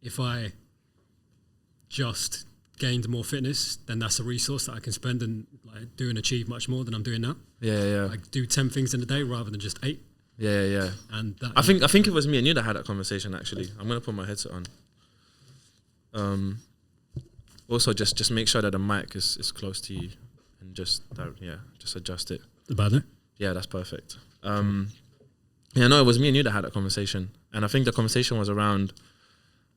if I just gained more fitness, then that's a resource that I can spend and like do and achieve much more than I'm doing now. Yeah. Like do 10 things in a day rather than just 8. Yeah. And that I think it was me and you that had that conversation actually. I'm gonna put my headset on. Also just make sure that the mic is close to you and just adjust it. About it? Yeah, that's perfect. Yeah, no, it was me and you that had that conversation. And I think the conversation was around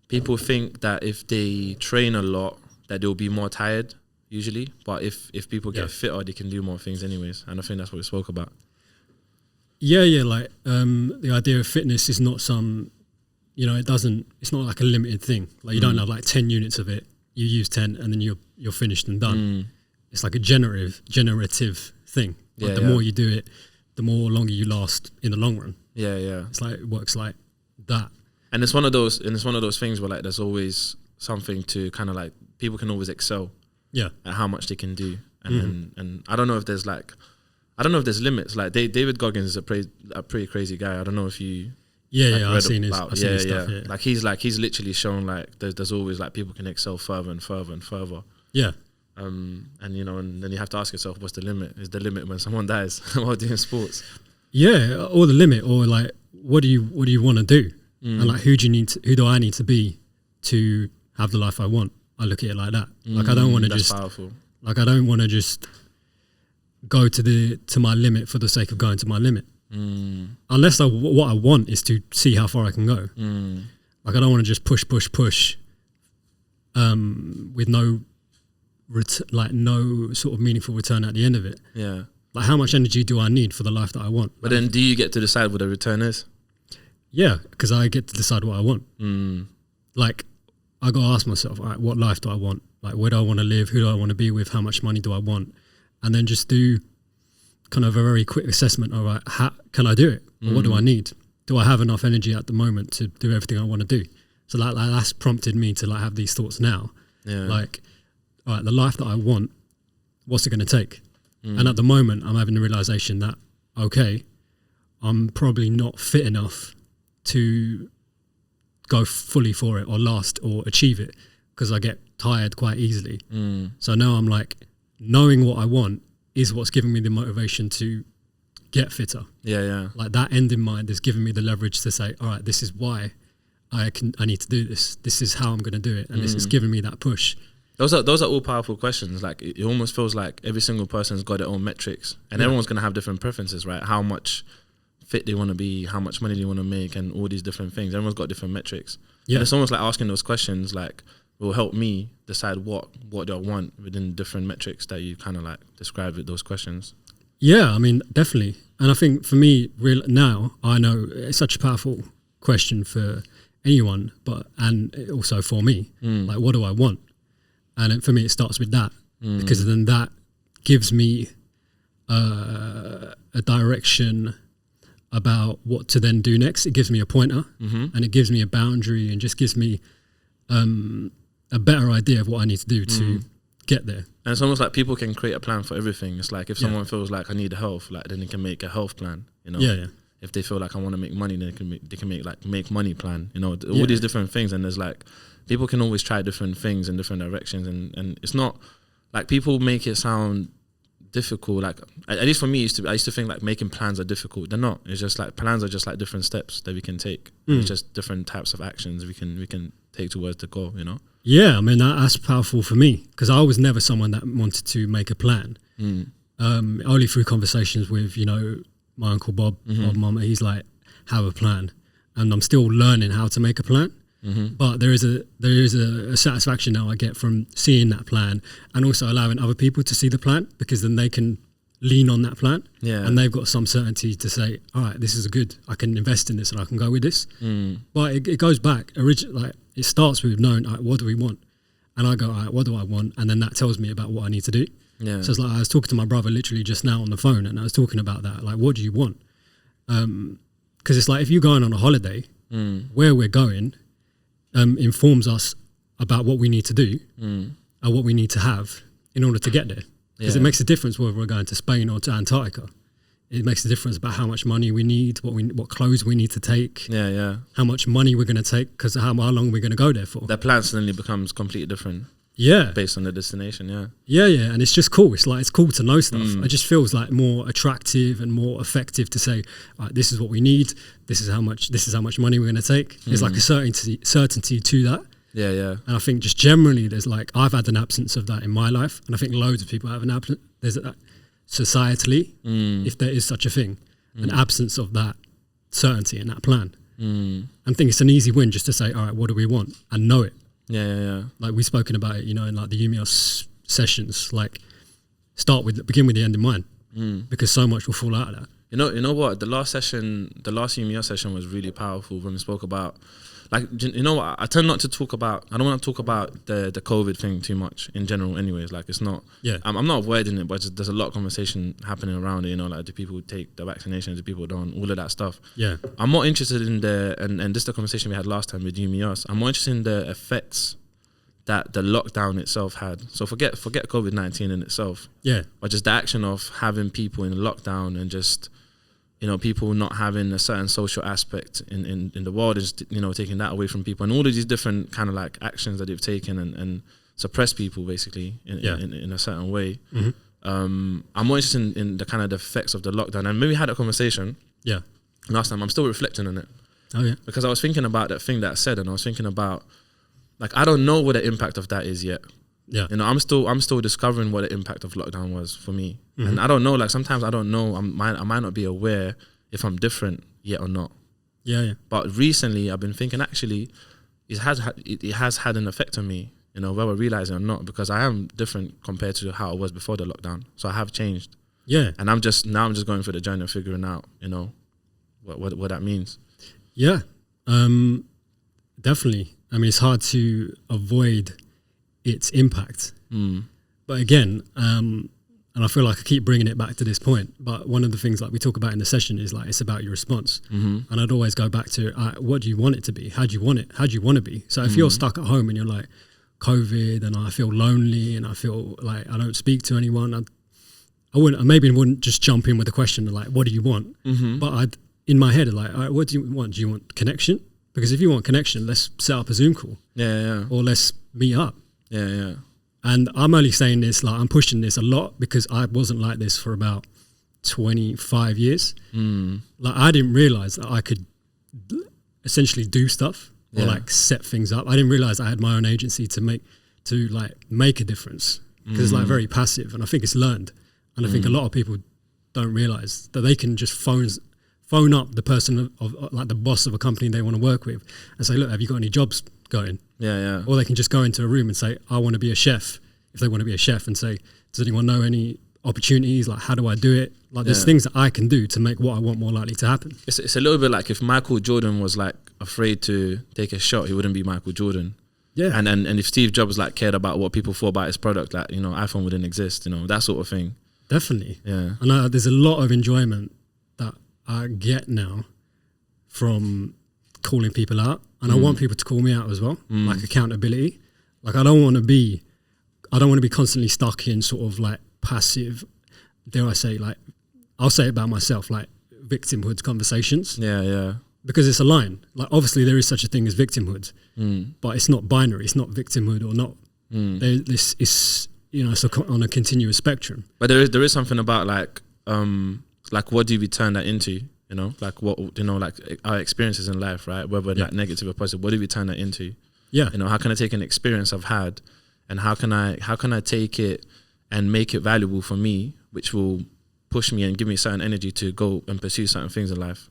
people think that if they train a lot, that they'll be more tired usually. But if people get fitter, they can do more things anyways. And I think that's what we spoke about. Yeah, like the idea of fitness is not some, it's not like a limited thing. Like you don't have like 10 units of it. You use 10 and then you're finished and done. It's like a generative thing. Like the more you do it, the more longer you last in the long run. Yeah. It's like it works like that. And it's one of those things where like there's always something to kind of like people can always excel. Yeah. At how much they can do. And I don't know if there's limits. Like David Goggins is a pretty crazy guy. I don't know if you I've seen his stuff. Yeah. Like he's literally shown like there's always like people can excel further and further and further. Yeah. And then you have to ask yourself, what's the limit? Is the limit when someone dies while doing sports? Yeah, or the limit, or like what do you want to do? And like who do I need to be to have the life I want? I look at it like that. Like I don't want to just powerful. Like I don't want to just go to my limit for the sake of going to my limit. Unless what I want is to see how far I can go. Like I don't want to just push with no sort of meaningful return at the end of it. Yeah. Like how much energy do I need for the life that I want? But then do you get to decide what the return is? Yeah, because I get to decide what I want. Like I got to ask myself, all right, what life do I want? Like where do I want to live? Who do I want to be with? How much money do I want? And then just do kind of a very quick assessment. All right, how can I do it? Or what do I need? Do I have enough energy at the moment to do everything I want to do? So like that's prompted me to like have these thoughts now. Yeah. Like, all right, the life that I want, what's it going to take? And at the moment, I'm having the realization that, okay, I'm probably not fit enough to go fully for it or last or achieve it because I get tired quite easily. So now I'm like, knowing what I want is what's giving me the motivation to get fitter. Yeah. Like that end in mind is giving me the leverage to say, all right, this is why I need to do this. This is how I'm going to do it. And this is giving me that push. Those are all powerful questions. Like it almost feels like every single person's got their own metrics and everyone's going to have different preferences, right? How much fit they want to be, how much money they want to make and all these different things. Everyone's got different metrics. Yeah. And it's almost like asking those questions like will help me decide what do I want within different metrics that you kind of like described with those questions. Yeah, I mean, definitely. And I think for me, now I know it's such a powerful question for anyone, and also for me, like what do I want? And for me, it starts with that because then that gives me a direction about what to then do next. It gives me a pointer and it gives me a boundary and just gives me a better idea of what I need to do to get there. And it's almost like people can create a plan for everything. It's like if someone feels like I need health, like then they can make a health plan, you know? Yeah. If they feel like I want to make money, then they can make money plan, you know, all these different things. And there's like, people can always try different things in different directions. And it's not like people make it sound difficult. Like at least for me, I used to think like making plans are difficult. They're not. It's just like plans are just like different steps that we can take. It's just different types of actions we can take towards the goal, you know? Yeah, I mean, that's powerful for me because I was never someone that wanted to make a plan. Only through conversations with, my uncle Bob, Bob Mama, he's like, have a plan. And I'm still learning how to make a plan. But there is a satisfaction now I get from seeing that plan and also allowing other people to see the plan because then they can lean on that plan and they've got some certainty to say, all right, this is good. I can invest in this and I can go with this. But it goes back, it starts with knowing, all right, what do we want? And I go, all right, what do I want? And then that tells me about what I need to do. Yeah. So it's like I was talking to my brother literally just now on the phone and I was talking about that. Like, what do you want? Because it's like if you're going on a holiday, where we're going informs us about what we need to do and what we need to have in order to get there. Because it makes a difference whether we're going to Spain or to Antarctica. It makes a difference about how much money we need, what clothes we need to take, how much money we're going to take, because how long we're going to go there for. That plan suddenly becomes completely different. Yeah, based on the destination. Yeah, and it's just cool. It's cool to know stuff. It just feels like more attractive and more effective to say, this is what we need. This is how much money we're going to take. There's like a certainty to that. Yeah. And I think just generally, there's like, I've had an absence of that in my life, and I think loads of people have an absence. There's societally, if there is such a thing, an absence of that certainty and that plan. And I think it's an easy win just to say, all right, what do we want, and know it. Yeah. Like we've spoken about it, you know, in like the YouMeUs sessions, like begin with the end in mind, because so much will fall out of that. You know what? The last YouMeUs session was really powerful when we spoke about, like, you know what? I tend not to talk about, I don't want to talk about the COVID thing too much in general anyways. Like, it's not, I'm not avoiding it, but there's a lot of conversation happening around it, you know, like, do people take the vaccinations, do people don't, all of that stuff. Yeah. I'm more interested in and this is the conversation we had last time with YouMeUs. I'm more interested in the effects that the lockdown itself had. So forget COVID-19 in itself. Yeah. But just the action of having people in lockdown and just, you know, people not having a certain social aspect in the world is, you know, taking that away from people, and all of these different kind of like actions that they've taken and suppress people basically in a certain way. I'm more interested in the kind of the effects of the lockdown, and maybe had a conversation last time. I'm still reflecting on it. Oh yeah. Because I was thinking about that thing that I said, and I was thinking about, like, I don't know what the impact of that is yet. Yeah. You know, I'm still discovering what the impact of lockdown was for me. And I don't know, like, sometimes I don't know, I might not be aware if I'm different yet or not. Yeah. But recently I've been thinking, actually, it has had an effect on me, you know, whether realizing or not, because I am different compared to how I was before the lockdown. So I have changed. Yeah. And I'm just going through the journey of figuring out, you know, what that means. Yeah. Definitely. I mean, it's hard to avoid its impact. But again, and I feel like I keep bringing it back to this point, but one of the things like we talk about in the session is like, it's about your response. And I'd always go back to, what do you want it to be? How do you want it? How do you want to be? So if you're stuck at home and you're like, COVID, and I feel lonely and I feel like I don't speak to anyone, I wouldn't just jump in with a question of like, what do you want? But in my head, like, all right, what do you want? Do you want connection? Because if you want connection, let's set up a Zoom call. Or let's meet up. And I'm only saying this, like, I'm pushing this a lot because I wasn't like this for about 25 years. Like, I didn't realize that I could essentially do stuff or like set things up. I didn't realize I had my own agency to make a difference, because it's like very passive, and I think it's learned. And I think a lot of people don't realize that they can just phone up the person of like the boss of a company they want to work with and say, look, have you got any jobs going? Or they can just go into a room and say, I want to be a chef, if they want to be a chef, and say, does anyone know any opportunities? Like, how do I do it? Like, there's things that I can do to make what I want more likely to happen. It's a little bit like if Michael Jordan was like afraid to take a shot, he wouldn't be Michael Jordan. And if Steve Jobs like cared about what people thought about his product, like, you know, iPhone wouldn't exist, you know, that sort of thing. Definitely. And there's a lot of enjoyment that I get now from calling people out, and I want people to call me out as well, like accountability. Like, I don't want to be constantly stuck in sort of like passive, dare I say, like, I'll say it about myself, like victimhood conversations. Because it's a line. Like, obviously there is such a thing as victimhood, but it's not binary. It's not victimhood or not. This is, you know, it's on a continuous spectrum. But there is something about like what do we turn that into? You know, like what, you know, like our experiences in life, right? Whether like negative or positive, what do we turn that into? You know, how can I take an experience I've had, and how can I take it and make it valuable for me, which will push me and give me certain energy to go and pursue certain things in life.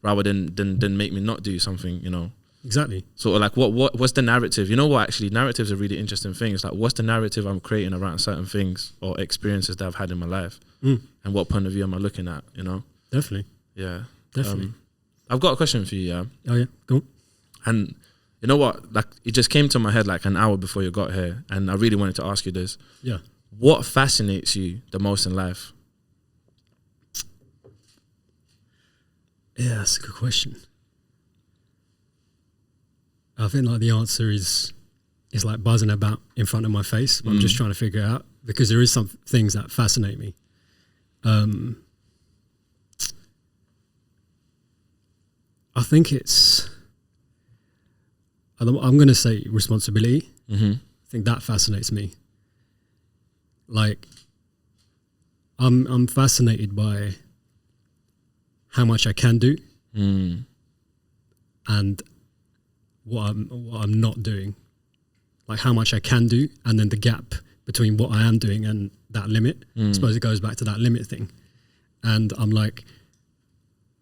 Rather than make me not do something, you know. Exactly. So like what's the narrative? You know what, actually narratives are really interesting things. Like, what's the narrative I'm creating around certain things or experiences that I've had in my life? And what point of view am I looking at, you know? Definitely. Yeah. Definitely. I've got a question for you, Oh yeah, go on. And you know what? Like, it just came to my head like an hour before you got here, and I really wanted to ask you this. What fascinates you the most in life? Yeah, that's a good question. I think like the answer is like buzzing about in front of my face, but I'm just trying to figure it out, because there is some things that fascinate me. I think I'm going to say responsibility. Mm-hmm. I think that fascinates me. Like, I'm fascinated by how much I can do and what I'm not doing. Like how much I can do, and then the gap between what I am doing and that limit. I suppose it goes back to that limit thing. And I'm like,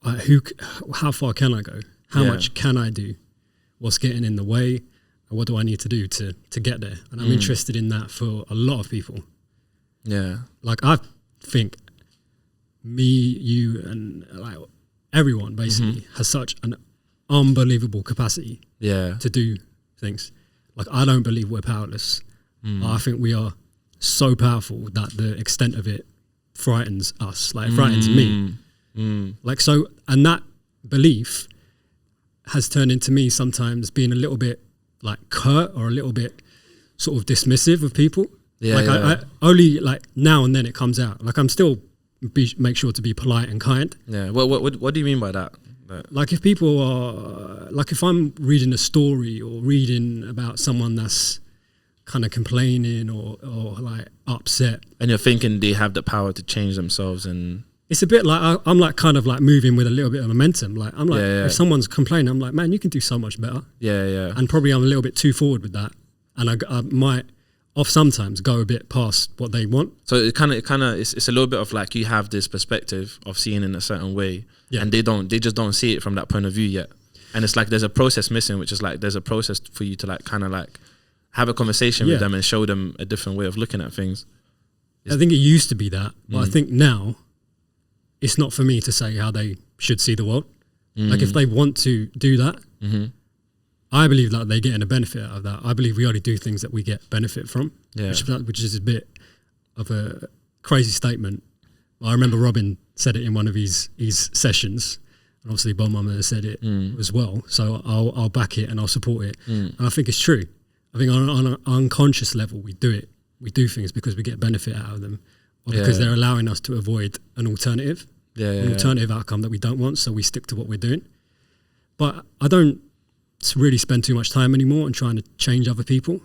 how far can I go? How much can I do? What's getting in the way? And what do I need to do to get there? And I'm interested in that for a lot of people. Yeah. Like I think me, you, and like everyone basically has such an unbelievable capacity to do things. Like I don't believe we're powerless. I think we are so powerful that the extent of it frightens us. Like it frightens me. Like so, and that belief has turned into me sometimes being a little bit like curt or a little bit sort of dismissive of people. I only like now and then it comes out. Like I'm still make sure to be polite and kind. Yeah. What do you mean by that? Like if people are like, if I'm reading a story or reading about someone that's kind of complaining or like upset, and you're thinking they have the power to change themselves, and it's a bit like I'm like kind of like moving with a little bit of momentum. Like I'm like, if someone's complaining, I'm like, man, you can do so much better. Yeah. And probably I'm a little bit too forward with that, and I might sometimes go a bit past what they want. So it kind of it's a little bit of like you have this perspective of seeing in a certain way, and they just don't see it from that point of view yet. And it's like there's a process missing, which is like there's a process for you to like kind of like have a conversation with them and show them a different way of looking at things. I think it used to be that, but I think now it's not for me to say how they should see the world. Like if they want to do that, I believe that they're getting a benefit out of that. I believe we only do things that we get benefit from, which is a bit of a crazy statement. I remember Robin said it in one of his sessions, and obviously Bon Mama said it as well. So I'll back it and I'll support it. And I think it's true. I think on an unconscious level, we do it. We do things because we get benefit out of them, or because they're allowing us to avoid an alternative, alternative outcome that we don't want. So we stick to what we're doing. But I don't really spend too much time anymore on trying to change other people,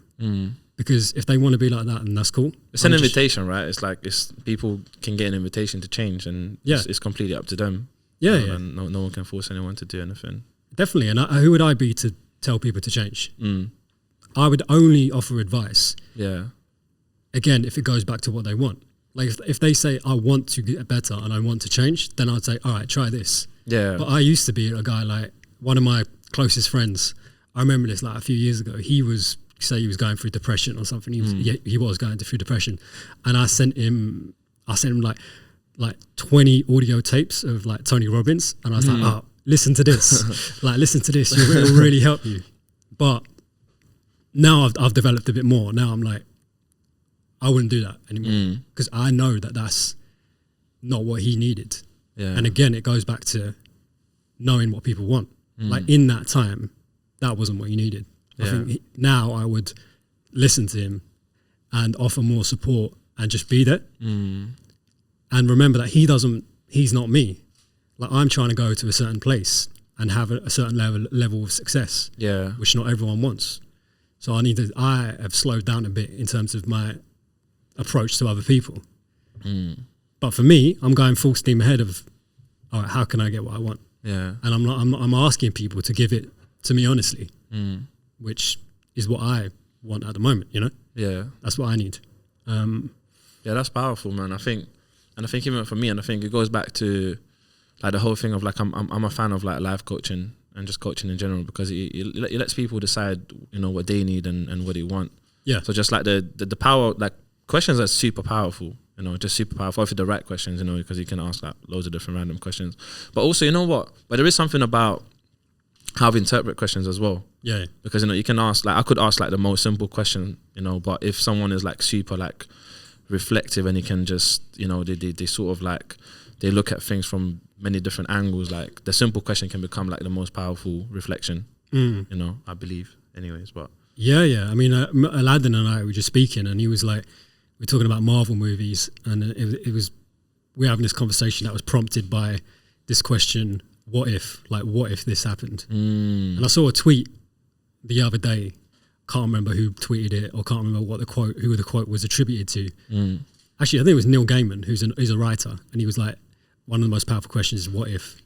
because if they want to be like that, then that's cool. It's an invitation, right? It's like people can get an invitation to change, and it's completely up to them. And no one can force anyone to do anything. Definitely. And who would I be to tell people to change? I would only offer advice. Again, if it goes back to what they want. Like if they say, I want to get better and I want to change, then I'd say, all right, try this. But I used to be a guy, like one of my closest friends, I remember this like a few years ago, he was going through depression or something. He was going through depression, and I sent him like 20 audio tapes of like Tony Robbins, and I was like, oh, listen to this. Listen to this, it will really help you. But now I've developed a bit more. Now I'm like, I wouldn't do that anymore, because I know that that's not what he needed. And again, it goes back to knowing what people want. Like in that time, that wasn't what he needed. I think now I would listen to him and offer more support and just be there. And remember that he's not me. Like I'm trying to go to a certain place and have a certain level of success, which not everyone wants. So I have slowed down a bit in terms of my approach to other people. But for me, I'm going full steam ahead of, all right, how can I get what I want? And I'm asking people to give it to me honestly, which is what I want at the moment, you know? That's what I need. That's powerful, man. I think even for me, and I think it goes back to like the whole thing of like, I'm a fan of like life coaching and just coaching in general, because it lets people decide, you know, what they need and what they want. So just like the power, like questions are super powerful. You know, just super powerful if the right questions, you know, because you can ask like loads of different random questions. But also, you know what? But there is something about how to interpret questions as well. Because, you know, you can ask, like, I could ask like the most simple question, you know, but if someone is like super like reflective and you can just, you know, they sort of like, they look at things from many different angles, like the simple question can become like the most powerful reflection, you know, I believe anyways. But I mean, Aladdin and I were just speaking, and he was like, we're talking about Marvel movies, and it was we're having this conversation that was prompted by this question what if this happened? And I saw a tweet the other day, can't remember who tweeted it or can't remember who the quote was attributed to. Actually, I think it was Neil Gaiman, who's a writer, and he was like, one of the most powerful questions is what if?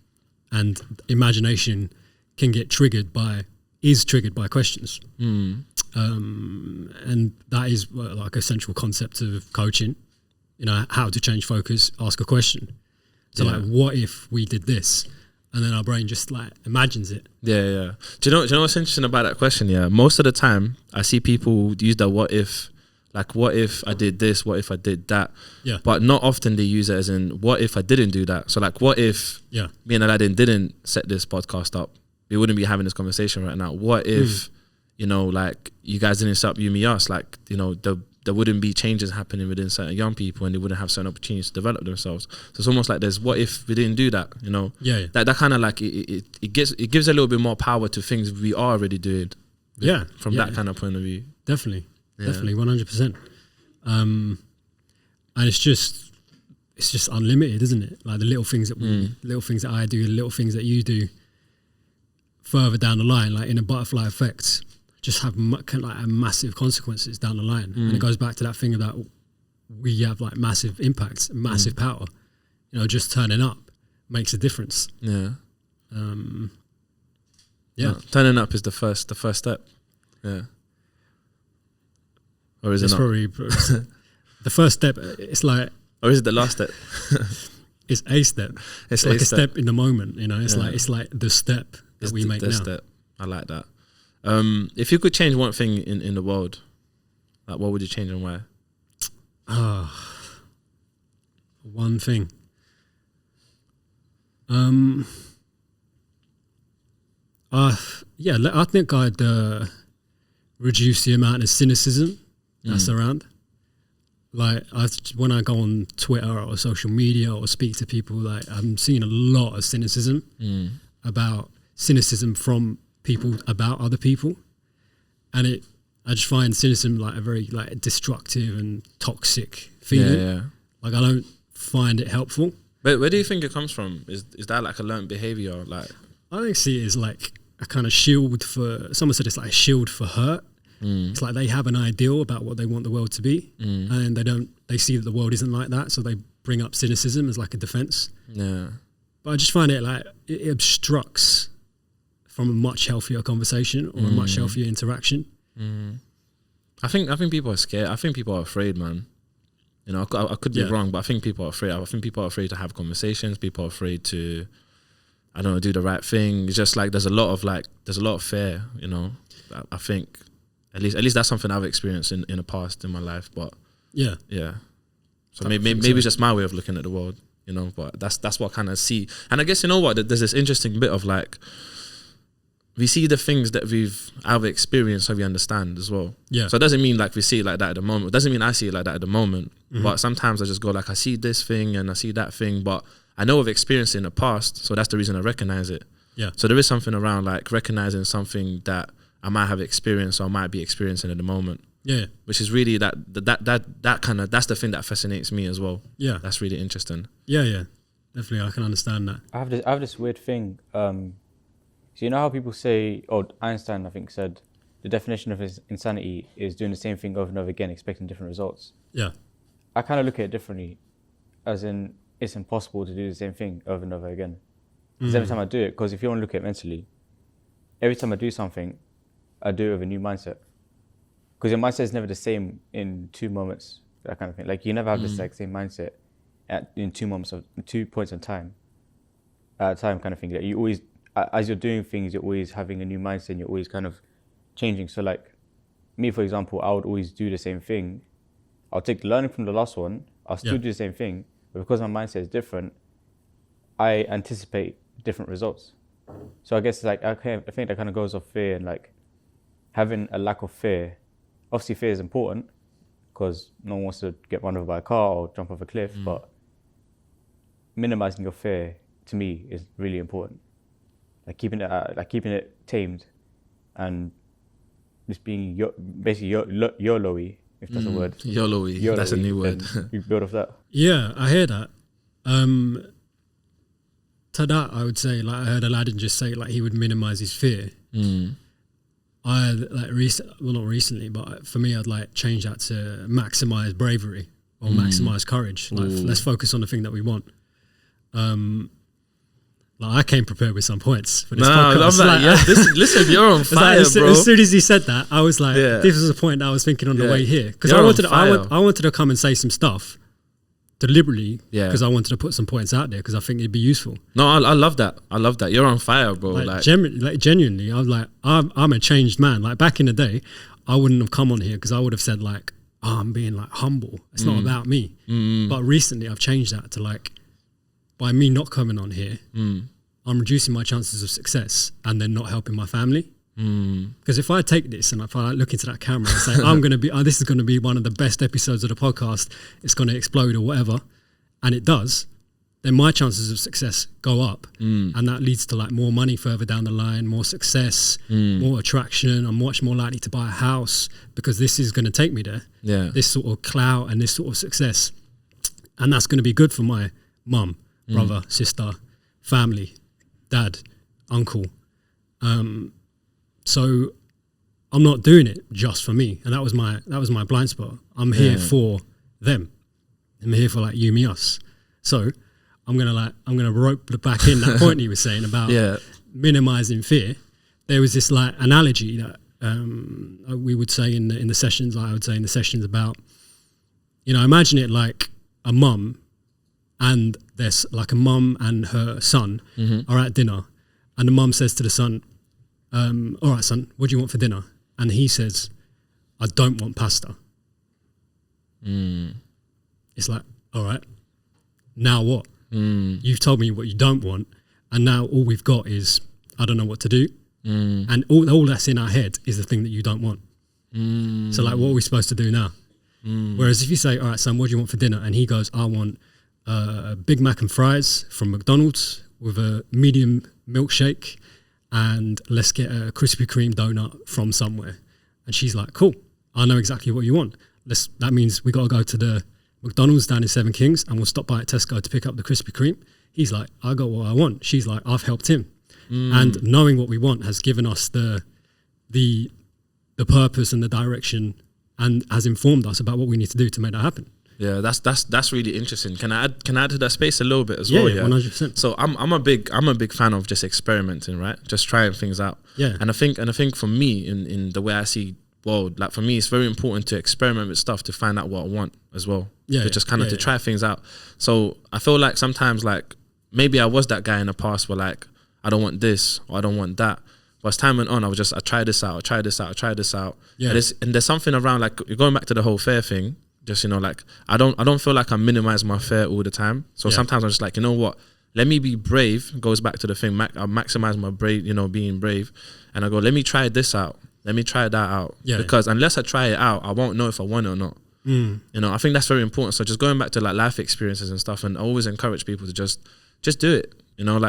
And imagination can get triggered by questions. And that is like a central concept of coaching, how to change focus, ask a question. So like, what if we did this? And then our brain just like imagines it. Yeah. Do you know what's interesting about that question? Yeah. Most of the time I see people use the what if, like, what if I did this? What if I did that? Yeah. But not often they use it as in, what if I didn't do that? So like, what if me and Aladdin didn't set this podcast up? We wouldn't be having this conversation right now. What if, like, you guys didn't set up YouMeUs? Like, there wouldn't be changes happening within certain young people, and they wouldn't have certain opportunities to develop themselves. So it's almost like there's what if we didn't do that, That kind of like it gives a little bit more power to things we are already doing. From that kind of point of view. Definitely 100%. And it's just unlimited, isn't it? Like the little things that I do, the little things that you do further down the line, like in a butterfly effect, just have massive consequences down the line. And it goes back to that thing about we have like massive impacts, massive power. Just turning up makes a difference. Turning up is the first step. Or is it's it not? Probably the first step. It's like, or is it the last step? It's a step. It's like a step in the moment. It's like the step that we make now. Step. I like that. If you could change one thing in the world, like, what would you change and why? One thing. I think I'd reduce the amount of cynicism that's around. Like, when I go on Twitter or social media or speak to people, like, I'm seeing a lot of cynicism from people about other people, and I just find cynicism like a very like destructive and toxic feeling. Like, I don't find it helpful. But where do you think it comes from? Is that like a learned behavior? Like, I don't see it as like a kind of shield for. Someone said it's like a shield for hurt. It's like they have an ideal about what they want the world to be, and they see that the world isn't like that, so they bring up cynicism as like a defense. But I just find it like it obstructs from a much healthier conversation or a much healthier interaction. I think people are scared. I think people are afraid, man. I could be wrong, but I think people are afraid. I think people are afraid to have conversations. People are afraid to, I don't know, do the right thing. It's just like there's a lot of fear. I think at least that's something I've experienced in the past in my life. But so maybe it's just my way of looking at the world. But that's what I kind of see. And I guess there's this interesting bit of like, we see the things that we've either experienced or we understand as well. So it doesn't mean like we see it like that at the moment. It doesn't mean I see it like that at the moment. But sometimes I just go like, I see this thing and I see that thing, but I know I've experienced it in the past, so that's the reason I recognize it. So there is something around like recognizing something that I might have experienced or might be experiencing at the moment. Which is really that's the thing that fascinates me as well. That's really interesting. Definitely, I can understand that. I have this weird thing. So you know how people say, Einstein, I think, said the definition of his insanity is doing the same thing over and over again, expecting different results. I kind of look at it differently, as in it's impossible to do the same thing over and over again. Because every time I do it, because if you want to look at it mentally, every time I do something, I do it with a new mindset. Because your mindset is never the same in 2 moments, that kind of thing. Like, you never have this like same mindset in 2 points in time, at a time, kind of thing. That you always, as you're doing things, you're always having a new mindset and you're always kind of changing. So like me, for example, I would always do the same thing. I'll take the learning from the last one, I'll still do the same thing, but because my mindset is different, I anticipate different results. So I guess like I think that kind of goes off fear and like having a lack of fear. Obviously fear is important because no one wants to get run over by a car or jump off a cliff, but minimizing your fear to me is really important. Like keeping it tamed and just being basically YOLO-y, if that's a word. YOLO-y, that's a new word. You build off that. Yeah, I hear that. to that, I would say, like I heard Aladdin just say, like he would minimize his fear. I like not recently, but for me, I'd like change that to maximize bravery or maximize courage. Like let's focus on the thing that we want. Like I came prepared with some points for this podcast. I'm like, listen, you're on fire, like, bro. As soon as he said that, I was like, this was a point that I was thinking on the way here, because I wanted to come and say some stuff deliberately, because I wanted to put some points out there because I think it'd be useful. No, I love that. I love that. You're on fire, bro. Like genuinely, I was like, I'm a changed man. Like back in the day, I wouldn't have come on here because I would have said like, I'm being like humble. It's not about me. But recently, I've changed that to like, by me not coming on here, I'm reducing my chances of success and then not helping my family. Because if I take this and if I look into that camera and say, I'm going to be, this is going to be one of the best episodes of the podcast, it's going to explode or whatever, and it does, then my chances of success go up. And that leads to like more money further down the line, more success, more attraction. I'm much more likely to buy a house because this is going to take me there. This sort of clout and this sort of success. And that's going to be good for my mum, brother, sister, family, dad, uncle. So I'm not doing it just for me, and that was my blind spot. I'm here for them. I'm here for like YouMeUs. So I'm gonna rope back in that point he was saying about minimizing fear. There was this like analogy that we would say in the sessions. Like I would say in the sessions about, imagine it like a mum. And there's like a mum and her son are at dinner, and the mum says to the son, all right, son, what do you want for dinner? And he says, I don't want pasta. It's like, all right, now what? You've told me what you don't want, and now all we've got is, I don't know what to do. And all that's in our head is the thing that you don't want. So like, what are we supposed to do now? Whereas if you say, all right, son, what do you want for dinner? And he goes, I want a Big Mac and fries from McDonald's with a medium milkshake, and let's get a Krispy Kreme donut from somewhere. And she's like, cool, I know exactly what you want. That means we got to go to the McDonald's down in Seven Kings, and we'll stop by at Tesco to pick up the Krispy Kreme. He's like, I got what I want. She's like, I've helped him. And knowing what we want has given us the purpose and the direction, and has informed us about what we need to do to make that happen. Yeah, that's really interesting. Can I add to that space a little bit as well? Yeah, 100%. So I'm a big fan of just experimenting, right? Just trying things out. Yeah. And I think for me, in the way I see world, like for me, it's very important to experiment with stuff to find out what I want as well. Yeah. To just kind of try things out. So I feel like sometimes like maybe I was that guy in the past where like I don't want this or I don't want that. But as time went on, I try this out. Yeah. And there's something around like going back to the whole fear thing. Just, like I don't feel like I minimize my fear all the time. So sometimes I'm just like, you know what? Let me be brave. Goes back to the thing. I maximize my brave, being brave. And I go, let me try this out. Let me try that out. Yeah. Because unless I try it out, I won't know if I want it or not. I think that's very important. So just going back to like life experiences and stuff, and I always encourage people to just do it.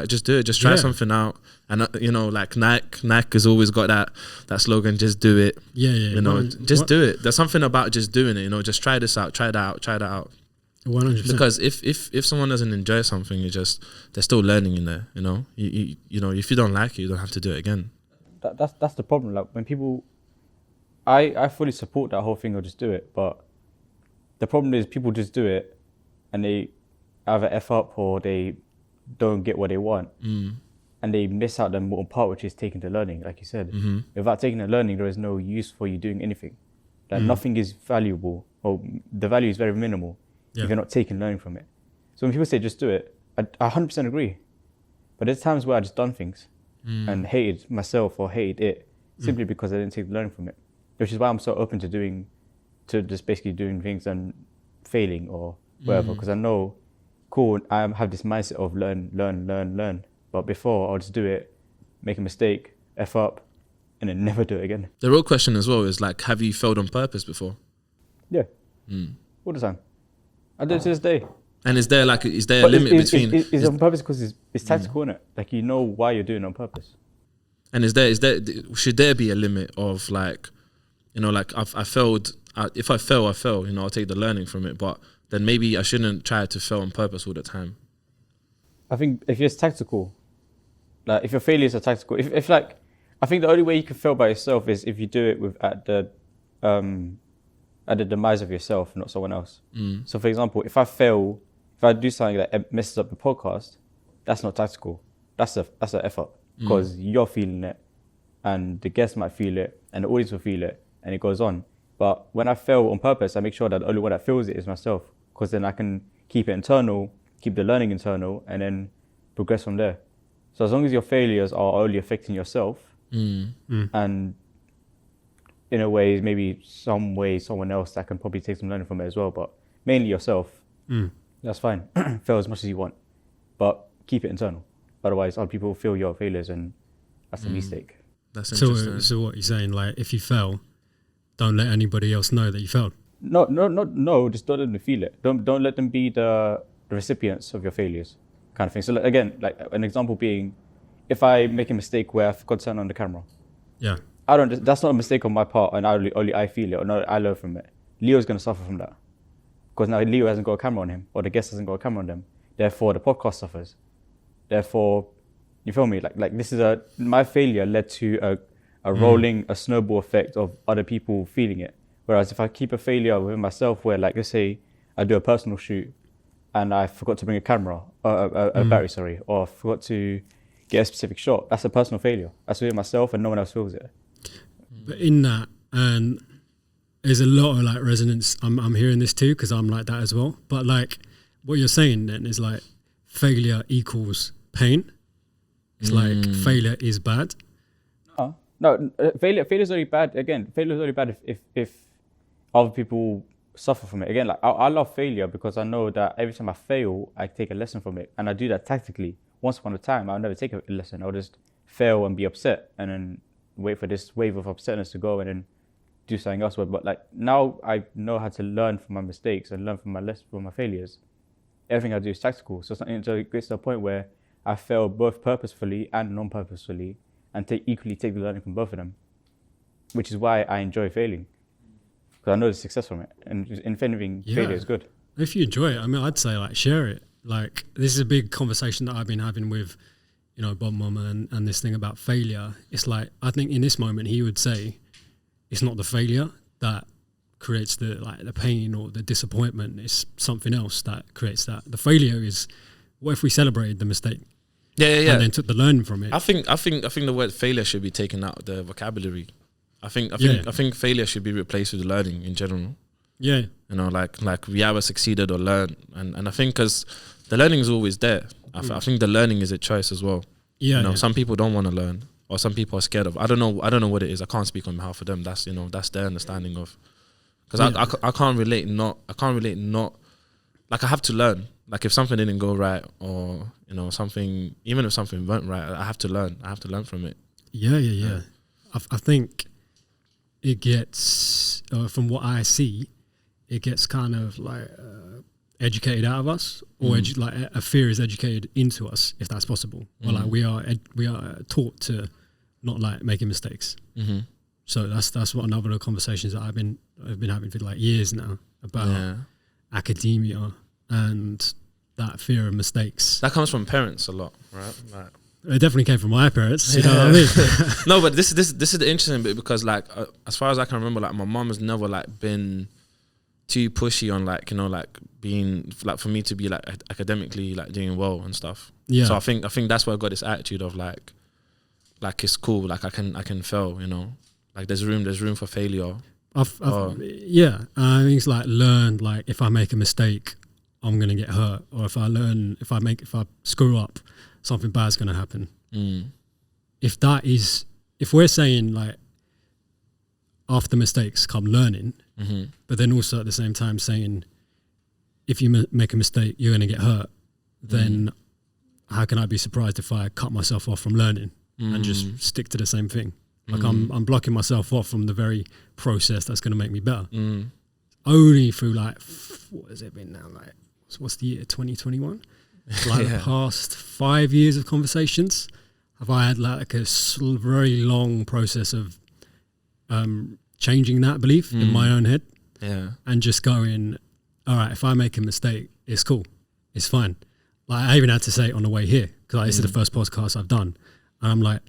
Just do it. Just try something out. And like Nike has always got that slogan, just do it. Just do it. There's something about just doing it, just try this out, try that out. 100%. Because if someone doesn't enjoy something, they're still learning in there, if you don't like it, you don't have to do it again. That's the problem. Like when people, I fully support that whole thing of just do it, but the problem is people just do it and they either F up or they don't get what they want, and they miss out the important part, which is taking the learning. Like you said, without taking the learning, there is no use for you doing anything. Like nothing is valuable, or the value is very minimal if you're not taking learning from it. So when people say just do it, I 100% agree. But there's times where I just done things and hated myself or hated it simply because I didn't take the learning from it. Which is why I'm so open to just basically doing things and failing or whatever, because I know. Cool, I have this mindset of learn. But before, I'll just do it, make a mistake, F up, and then never do it again. The real question as well is like, have you failed on purpose before? Yeah, all the time. I do it to this day. And is there a limit between? It's on purpose because it's tactical, innit? Like you know why you're doing it on purpose. And should there be a limit of like, like I failed. If I fail, I fail. I'll take the learning from it, but then maybe I shouldn't try to fail on purpose all the time. I think if it's tactical, like if your failures are tactical, if like, I think the only way you can fail by yourself is if you do it at the demise of yourself, not someone else. So for example, if I do something that messes up the podcast, that's not tactical. That's an effort, because you're feeling it, and the guest might feel it, and the audience will feel it, and it goes on. But when I fail on purpose, I make sure that the only one that feels it is myself, because then I can keep it internal, keep the learning internal, and then progress from there. So as long as your failures are only affecting yourself, and in a way, maybe someone else that can probably take some learning from it as well, but mainly yourself, that's fine. Fail as much as you want, but keep it internal. Otherwise, other people feel your failures, and that's a mistake. That's interesting. So what you're saying, like, if you fail, don't let anybody else know that you failed. No, just don't let them feel it. Don't let them be the recipients of your failures, kind of thing. So again, like an example being, if I make a mistake where I forgot to turn on the camera, that's not a mistake on my part, and only I feel it, or no, I learn from it. Leo's going to suffer from that, because now Leo hasn't got a camera on him, or the guest hasn't got a camera on them. Therefore, the podcast suffers. Therefore, you feel me? Like this is my failure led to a snowball effect of other people feeling it. Whereas if I keep a failure within myself, where like, let's say I do a personal shoot and I forgot to bring a camera, a battery, or I forgot to get a specific shot, that's a personal failure. That's within myself, and no one else feels it. But in that, and there's a lot of like resonance. I'm hearing this too, because I'm like that as well. But like what you're saying then is like failure equals pain. It's like failure is bad. No, failure is only bad. Again, failure is only bad if other people suffer from it. Again, like I love failure because I know that every time I fail, I take a lesson from it, and I do that tactically. Once upon a time, I'll never take a lesson. I'll just fail and be upset, and then wait for this wave of upsetness to go, and then do something else. But like now, I know how to learn from my mistakes and learn from my failures. Everything I do is tactical. So it gets to a point where I fail both purposefully and non-purposefully, and equally take the learning from both of them, which is why I enjoy failing, because I know the success from it. And if anything, failure is good. If you enjoy it, I mean, I'd say like share it. Like this is a big conversation that I've been having with, Bob Mama and this thing about failure. It's like, I think in this moment he would say, it's not the failure that creates the pain or the disappointment. It's something else that creates that. The failure is, what if we celebrated the mistake? Yeah. And then took the learning from it. I think the word failure should be taken out of the vocabulary. I think failure should be replaced with learning in general. Yeah. Like we either succeeded or learned, and I think because the learning is always there. I think the learning is a choice as well. Yeah. Some people don't want to learn, or some people are scared of. I don't know what it is. I can't speak on behalf of them. That's their understanding of. Because I can't relate. Like I have to learn. Like if something didn't go right, or something, even if something went right, I have to learn. I have to learn from it. Yeah. I think it gets, from what I see, it gets kind of like educated out of us, or like a fear is educated into us, if that's possible. Or like we are taught to not like making mistakes. So that's what another of the conversations that I've been having for like years now about academia and that fear of mistakes. That comes from parents a lot, right? Like, it definitely came from my parents. You know what I mean? No, but this is the interesting bit, because like as far as I can remember, like my mom has never like been too pushy on like being like, for me to be like academically like doing well and stuff. Yeah. So I think that's why I got this attitude of like it's cool, like I can fail, like there's room for failure. I think it's like learn, like if I make a mistake, I'm gonna get hurt, or if I screw up, something bad's gonna happen. If we're saying like after mistakes come learning, but then also at the same time saying if you make a mistake you're gonna get hurt, then how can I be surprised if I cut myself off from learning and just stick to the same thing? Like I'm blocking myself off from the very process that's gonna make me better. Only through like, what has it been now? Like, what's the year? 2021. Like the past 5 years of conversations, have I had like a very long process of changing that belief in my own head, and just going, all right, if I make a mistake, it's cool, it's fine. Like I even had to say it on the way here because this is the first podcast I've done, and I'm like,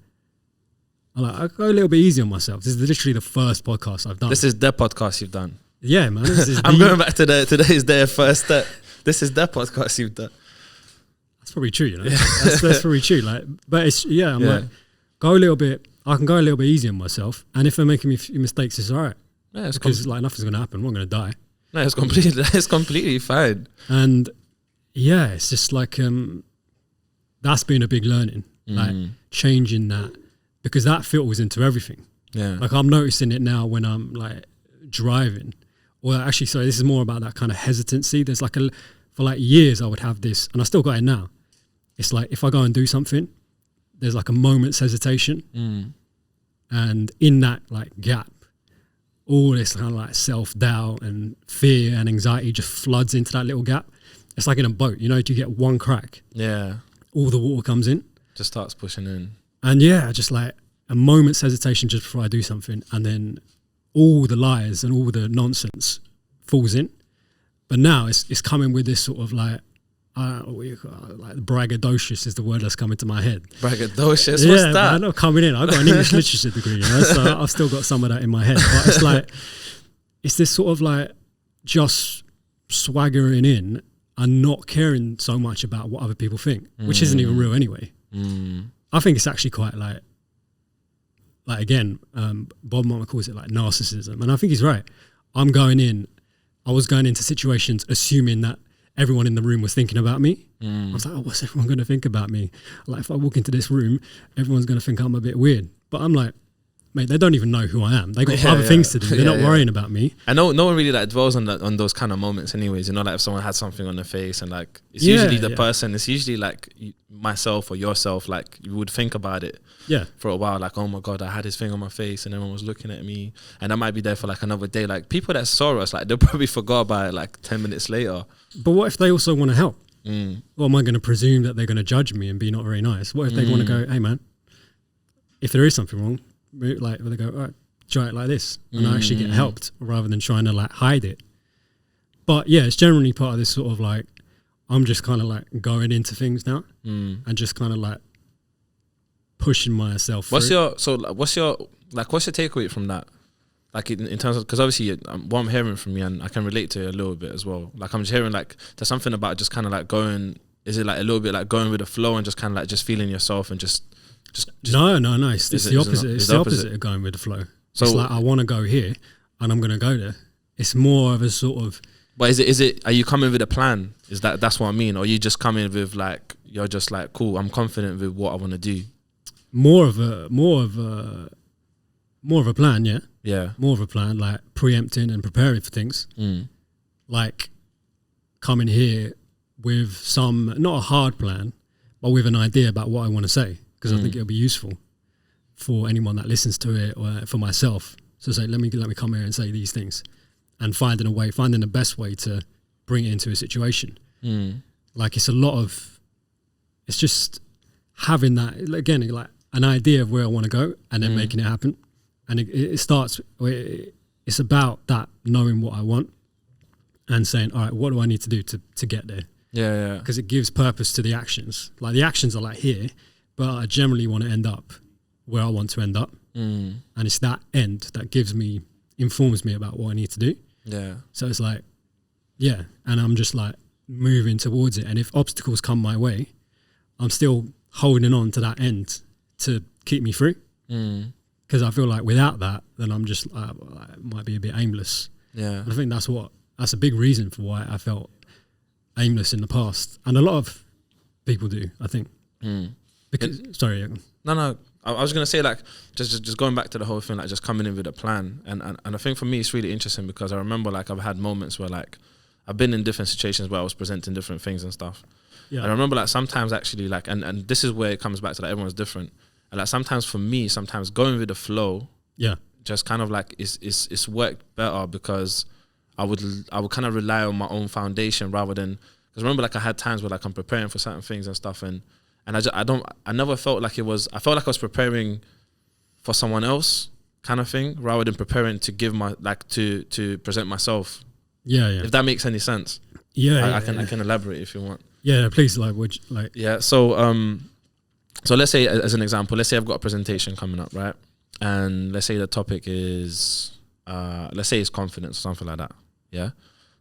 I go a little bit easy on myself. This is literally the first podcast I've done. This is the podcast you've done. Yeah, man. This is I'm going back to today's their first step. This is the podcast you've done. That's probably true, you know. That's probably true. Like, but it's I'm like, go a little bit. I can go a little bit easy on myself, and if they're making me mistakes, it's all right. Yeah, it's because like nothing's gonna happen. I'm not gonna die. No, it's completely fine. And yeah, it's just like that's been a big learning, like changing that, because that filters into everything. Yeah, like I'm noticing it now when I'm like driving. Or actually, sorry, this is more about that kind of hesitancy. There's like for like years I would have this, and I still got it now. It's like if I go and do something, there's like a moment's hesitation. And in that like gap, all this kind of like self-doubt and fear and anxiety just floods into that little gap. It's like in a boat, you know, you get one crack. Yeah. All the water comes in. Just starts pushing in. And yeah, just like a moment's hesitation just before I do something, and then all the lies and all the nonsense falls in. But now it's coming with this sort of like braggadocious is the word that's coming to my head. Braggadocious? What's that? I'm not coming in. I've got an English literature degree, you know, so I've still got some of that in my head. But it's like, it's this sort of like just swaggering in and not caring so much about what other people think, which isn't even real anyway. I think it's actually quite like again, Bob Marley calls it like narcissism, and I think he's right. I was going into situations assuming that everyone in the room was thinking about me. I was like, oh, what's everyone going to think about me? Like if I walk into this room, everyone's going to think I'm a bit weird. But I'm like, mate, they don't even know who I am. They got other things to do. They're not worrying about me. And no one really like dwells on those kind of moments anyways, you know, like if someone had something on their face and like it's usually the person, it's usually like myself or yourself, like you would think about it for a while, like, oh my God, I had this thing on my face and everyone was looking at me, and I might be there for like another day. Like people that saw us, like they'll probably forgot about it like 10 minutes later. But what if they also want to help? Or am I going to presume that they're going to judge me and be not very nice? What if they want to go, hey man, if there is something wrong, like they go, all right, try it like this, and I actually get helped rather than trying to like hide it. But yeah, it's generally part of this sort of like, I'm just kind of like going into things now and just kind of like pushing myself. What's your takeaway from that? Like in terms of, because obviously what I'm hearing from you, and I can relate to it a little bit as well. Like I'm just hearing like there's something about just kind of like going. Is it like a little bit like going with the flow and just kind of like just feeling yourself and just no. It's the opposite. It's the opposite of going with the flow. So it's like I want to go here, and I'm going to go there. It's more of a sort of. But is it? Are you coming with a plan? That's what I mean? Or are you just coming with like you're just like cool? I'm confident with what I want to do. More of a plan, yeah. Yeah. More of a plan, like preempting and preparing for things. Like coming here with not a hard plan, but with an idea about what I want to say, because I think it'll be useful for anyone that listens to it, or for myself. So say, let me come here and say these things, and finding the best way to bring it into a situation. Like it's just having that, again, like an idea of where I want to go and then making it happen. And it's about that, knowing what I want and saying, all right, what do I need to do to get there? Yeah. Because it gives purpose to the actions. Like the actions are like here, but I generally want to end up where I want to end up. And it's that end that informs me about what I need to do. Yeah. So it's like, yeah. And I'm just like moving towards it. And if obstacles come my way, I'm still holding on to that end to keep me through. Because I feel like without that, then I'm just I might be a bit aimless. Yeah. And I think that's a big reason for why I felt aimless in the past, and a lot of people do, I think. Because sorry, no, I was gonna say like just going back to the whole thing, like just coming in with a plan, and I think for me it's really interesting because I remember like I've had moments where like I've been in different situations where I was presenting different things and stuff. Yeah. And I remember like sometimes actually like and this is where it comes back to like everyone's different. And like sometimes for me, going with the flow, just kind of like it's worked better because I would kind of rely on my own foundation rather than, because remember like I had times where like I'm preparing for certain things and stuff, and I never felt like I felt like I was preparing for someone else kind of thing rather than preparing to give to present myself. Yeah. If that makes any sense. Yeah. I can elaborate if you want. Yeah, please, like, would you, like... Yeah, so let's say, as an example, let's say I've got a presentation coming up, right? And let's say the topic is, let's say it's confidence or something like that, yeah?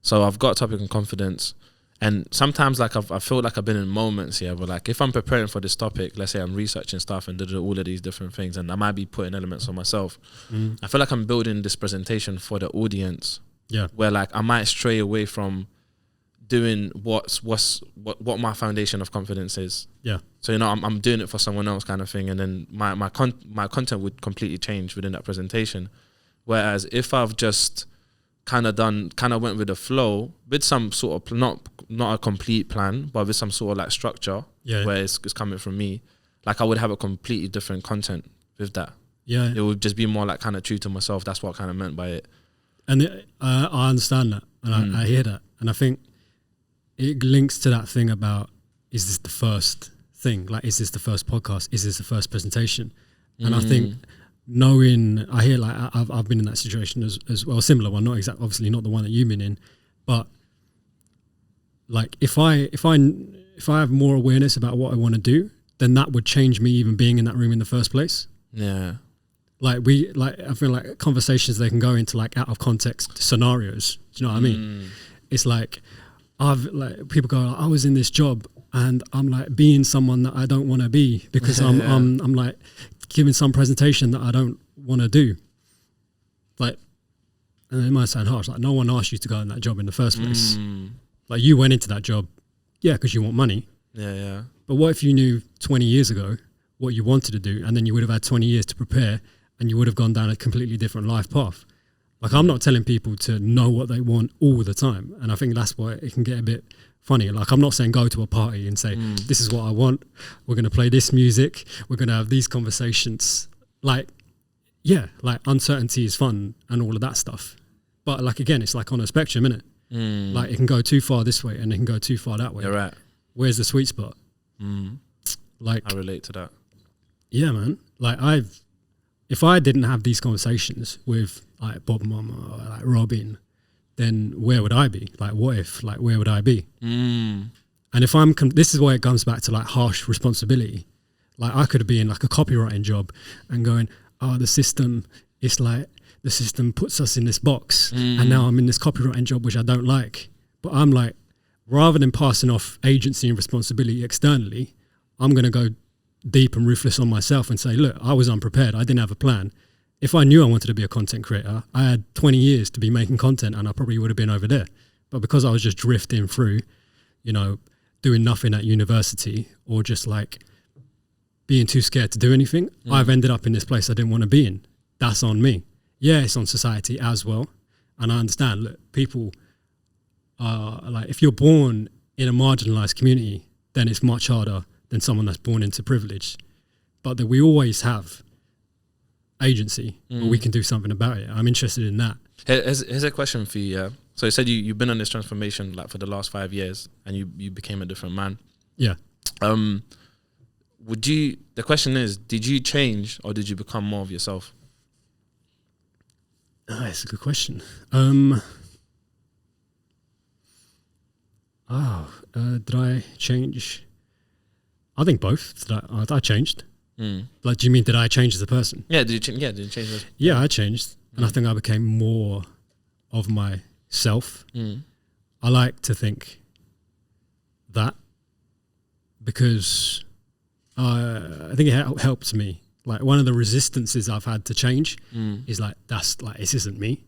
So I've got a topic on confidence, and sometimes, like, I feel like I've been in moments here, but, like, if I'm preparing for this topic, let's say I'm researching stuff and all of these different things, and I might be putting elements on myself, I feel like I'm building this presentation for the audience, where, like, I might stray away from doing what my foundation of confidence is. Yeah. So, you know, I'm doing it for someone else kind of thing, and then my content would completely change within that presentation. Whereas if I've just kind of went with the flow with some sort of not a complete plan, but with some sort of like structure, where it's coming from me, like I would have a completely different content with that. Yeah. It would just be more like kind of true to myself. That's what I kind of meant by it. And I understand that, and I hear that, and I think it links to that thing about, is this the first thing? Like, is this the first podcast? Is this the first presentation? And I think I hear, like, I've been in that situation as well, a similar one, obviously not the one that you've been in, but like if I have more awareness about what I want to do, then that would change me even being in that room in the first place. Yeah. Like I feel like conversations, they can go into like out of context scenarios. Do you know what I mean? It's like, people go, I was in this job and I'm like being someone that I don't want to be because I'm like giving some presentation that I don't want to do. Like, and it might sound harsh, like no one asked you to go in that job in the first place. Like you went into that job, because you want money. Yeah. But what if you knew 20 years ago what you wanted to do, and then you would have had 20 years to prepare, and you would have gone down a completely different life path? Like, I'm not telling people to know what they want all the time. And I think that's why it can get a bit funny. Like, I'm not saying go to a party and say, this is what I want. We're going to play this music. We're going to have these conversations. Like, like uncertainty is fun and all of that stuff. But like, again, it's like on a spectrum, innit? Like, it can go too far this way and it can go too far that way. You're right. Where's the sweet spot? Like, I relate to that. Yeah, man. Like, if I didn't have these conversations with like Bob Mama or like Robin, then where would I be? Like, what if? Like, where would I be? And if this is where it comes back to like harsh responsibility. Like, I could be in like a copywriting job and going, the system, it's like the system puts us in this box, and now I'm in this copywriting job which I don't like. But I'm like, rather than passing off agency and responsibility externally, I'm going to go deep and ruthless on myself and say, look, I was unprepared. I didn't have a plan. If I knew I wanted to be a content creator, I had 20 years to be making content and I probably would have been over there. But because I was just drifting through, you know, doing nothing at university or just like being too scared to do anything, I've ended up in this place I didn't want to be in. That's on me. Yeah, it's on society as well. And I understand, look, people are like, if you're born in a marginalized community, then it's much harder than someone that's born into privilege. But that we always have agency, or we can do something about it. I'm interested in that. Here's a question for you. Yeah. So you said you've been on this transformation like for the last 5 years, and you became a different man. Yeah. The question is, did you change or did you become more of yourself? That's a good question. Did I change? I think both. I changed. Like, do you mean did I change as a person? Yeah, did you change? Yeah, I changed, and I think I became more of myself. I like to think that because I think it helps me. Like, one of the resistances I've had to change is like, this isn't me.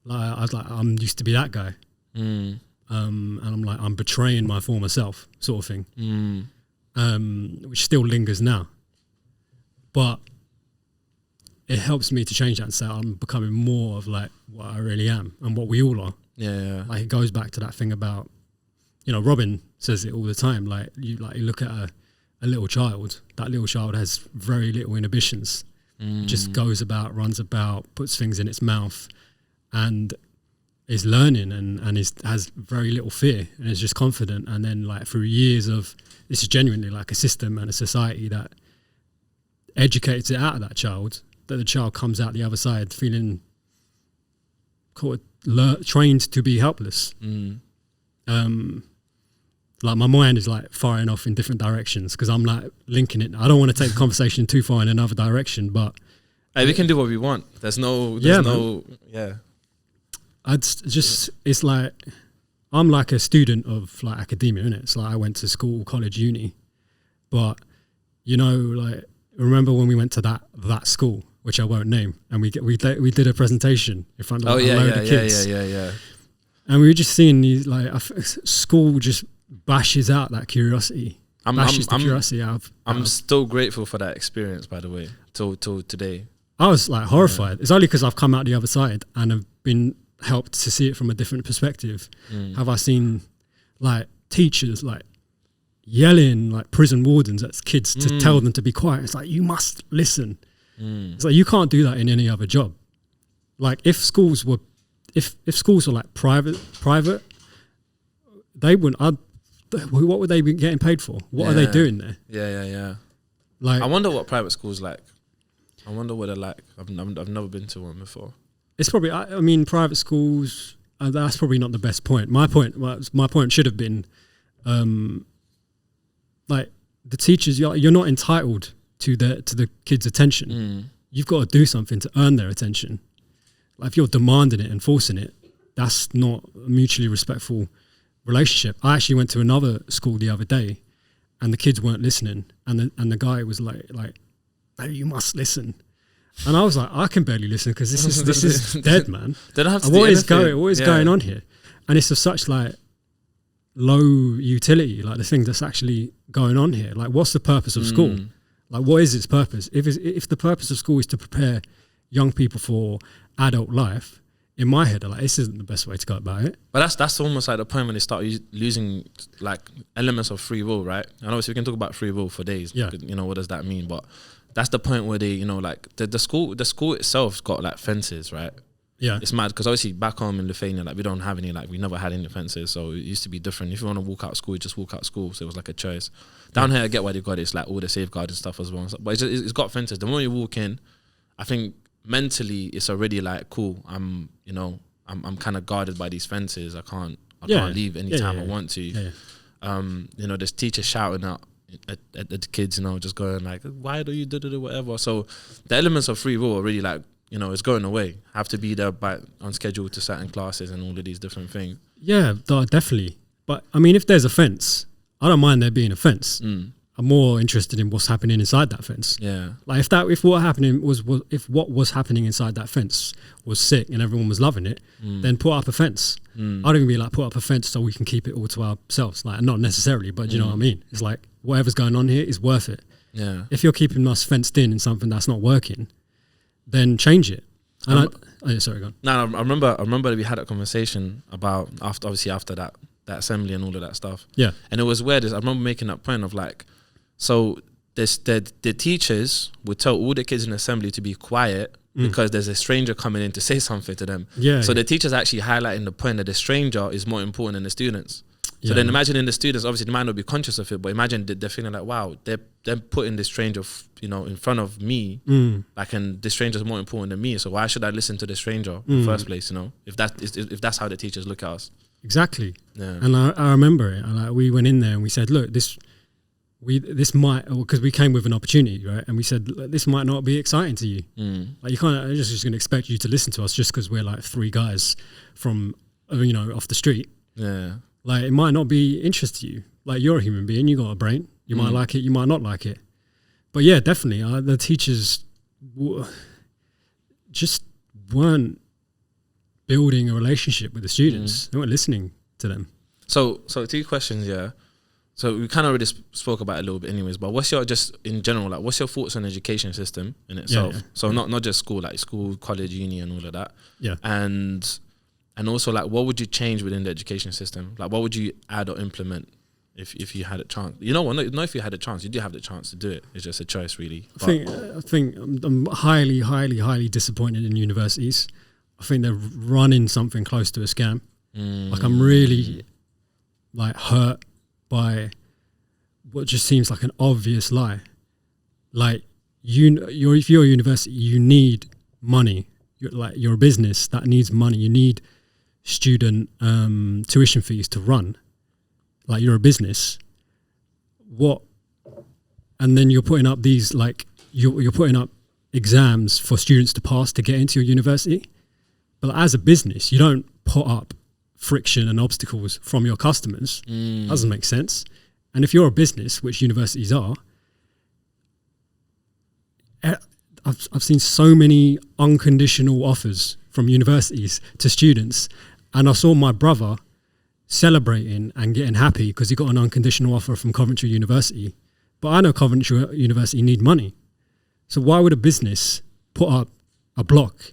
Like, I was like, I'm used to be that guy, and I'm like, I'm betraying my former self, sort of thing, which still lingers now. But it helps me to change that and say I'm becoming more of like what I really am and what we all are. Yeah. Like, it goes back to that thing about, you know, Robin says it all the time. Like you look at a little child. That little child has very little inhibitions. It just goes about, runs about, puts things in its mouth, and is learning and has very little fear and is just confident. And then like through years of, this is genuinely like a system and a society that educates it out of that child, that the child comes out the other side feeling trained to be helpless. Like my mind is like firing off in different directions because I'm like linking it. I don't want to take the conversation too far in another direction, but hey, we can do what we want. There's no. I'd just, it's like, I'm like a student of like academia, innit? It's like I went to school, college, uni, but you know, like remember when we went to that school, which I won't name, and we did a presentation in front of a load of kids. Yeah. And we were just seeing these like school just bashes out that curiosity. Curiosity out. I'm still grateful for that experience, by the way, till today. I was like horrified. It's only because I've come out the other side and have been helped to see it from a different perspective. Have I seen like teachers like yelling like prison wardens at kids to tell them to be quiet? It's like, you must listen. It's like, you can't do that in any other job. Like if schools were like private, they wouldn't. What would they be getting paid for? What are they doing there? Yeah. Like, I wonder what private schools like. I wonder what they're like. I've never been to one before. It's probably. I mean, private schools. That's probably not the best point. My point should have been, like the teachers. You're not entitled to the kids' attention. You've got to do something to earn their attention. Like if you're demanding it and forcing it, that's not a mutually respectful relationship. I actually went to another school the other day, and the kids weren't listening, and the guy was like, "Oh, you must listen," and I was like, "I can barely listen because this is dead, man. They don't have to what is going on here?" And it's of such like low utility, like the thing that's actually going on here. Like, what's the purpose of school? Like, what is its purpose? If the purpose of school is to prepare young people for adult life, in my head, I'm like, this isn't the best way to go about it. But that's almost like the point when they start losing like elements of free will, right? And obviously we can talk about free will for days. Yeah. You know, what does that mean? But that's the point where they, you know, like the school itself's got like fences, right? Yeah. It's mad because obviously back home in Lithuania, like we don't have any, like we never had any fences. So it used to be different. If you want to walk out school, you just walk out school. So it was like a choice. Down here, I get why they got it. It's like all the safeguarding stuff as well. But it's got fences. The moment you walk in, I think mentally it's already like, cool, I'm kind of guarded by these fences. I can't leave anytime I want to. You know, there's teachers shouting out at the kids, you know, just going like, why do you do whatever? So the elements of free will are really like, you know, it's going away. Have to be there on schedule to certain classes and all of these different things. Yeah, definitely. But I mean, if there's a fence, I don't mind there being a fence. I'm more interested in what's happening inside that fence. Yeah. Like if what was happening inside that fence was sick and everyone was loving it, then put up a fence. I don't even be like, put up a fence so we can keep it all to ourselves. Like, not necessarily, but you know what I mean? It's like, whatever's going on here is worth it. Yeah. If you're keeping us fenced in something that's not working, then change it. And sorry, go on. No, I remember that we had a conversation about after that assembly and all of that stuff. Yeah. And it was weird. I remember making that point of like, so the teachers would tell all the kids in assembly to be quiet because there's a stranger coming in to say something to them. Yeah. So the teachers actually highlighting the point that the stranger is more important than the students. So then imagine in the students, obviously they might not be conscious of it, but imagine they're feeling like, wow, they're putting this stranger, you know, in front of me, like, and this stranger is more important than me. So why should I listen to the stranger in the first place? You know, if that's how the teachers look at us. Exactly. Yeah. And I remember it. Like, we went in there and we said, look, this might, because we came with an opportunity, right? And we said, this might not be exciting to you. Like, you can't, I'm just going to expect you to listen to us just because we're like three guys from, you know, off the street. Yeah. Like, it might not be interest to you. Like, you're a human being, you got a brain. You might like it, you might not like it. But yeah, definitely, the teachers just weren't building a relationship with the students. They weren't listening to them. So 2 questions, yeah. So we kind of already spoke about it a little bit anyways, but what's your, just in general, like, what's your thoughts on the education system in itself? Yeah. So not just school, like school, college, uni and all of that. Yeah. And also, like, what would you change within the education system? Like, what would you add or implement if you had a chance? You know what? Not if you had a chance. You do have the chance to do it. It's just a choice, really. I think I'm highly, highly, highly disappointed in universities. I think they're running something close to a scam. Like, I'm really like hurt by what just seems like an obvious lie. Like, if you're a university, you need money. You're a business that needs money. You need student tuition fees to run, like you're a business, and then you're putting up these, like, you're putting up exams for students to pass to get into your university. But as a business, you don't put up friction and obstacles from your customers. Doesn't make sense. And if you're a business, which universities are, I've seen so many unconditional offers from universities to students, and I saw my brother celebrating and getting happy because he got an unconditional offer from Coventry University. But I know Coventry University need money. So why would a business put up a block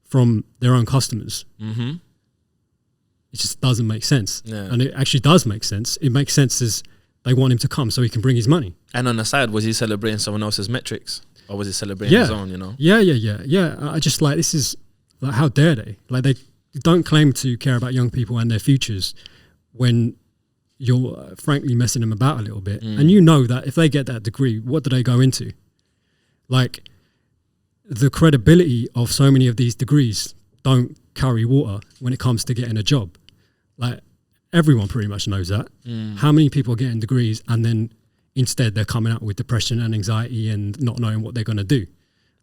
from their own customers? Mm-hmm. It just doesn't make sense. Yeah. And it actually does make sense. It makes sense as they want him to come so he can bring his money. And on the side, was he celebrating someone else's metrics? Or was he celebrating his own, you know? Yeah. I just like, this is, like, how dare they? Like, they don't claim to care about young people and their futures when you're frankly messing them about a little bit. And you know that if they get that degree, what do they go into? Like, the credibility of so many of these degrees don't carry water when it comes to getting a job. Like, everyone pretty much knows that. How many people are getting degrees and then instead they're coming out with depression and anxiety and not knowing what they're going to do?